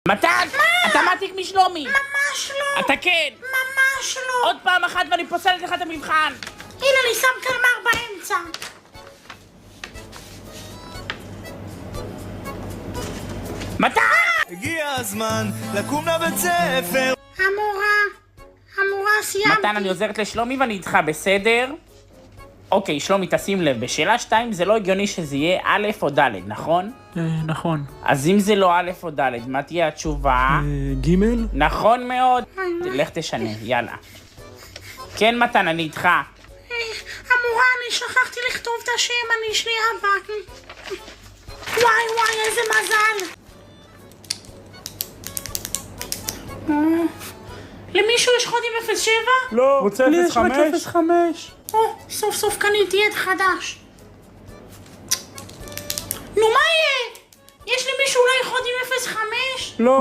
מתן! אתה מעתיק משלומי! ממש לא! אתה כן! ממש לא! עוד פעם אחת ואני פוסלת לך את המבחן! הנה אני שם קלמר באמצע! מתן! הגיע הזמן לקום לבית ספר. המורה, סיימתי. מתן, אני עוזרת לשלומי ואני איתך, בסדר? אוקיי, שלומי, תשים לב, בשאלה 2 זה לא הגיוני שזה יהיה א' או ד', נכון? נכון. אז אם זה לא א' או ד', מה תהיה התשובה? ג'? נכון מאוד. לך תשנה, יאללה. כן, מתן, אני איתך. המורה, אני שכחתי לכתוב את השם, אני שנייה הבאה. וואי, איזה מזל. למישהו יש קודים 07? לא, רוצה לי יש רק 05? 05. סוף סוף קניתי את חדש.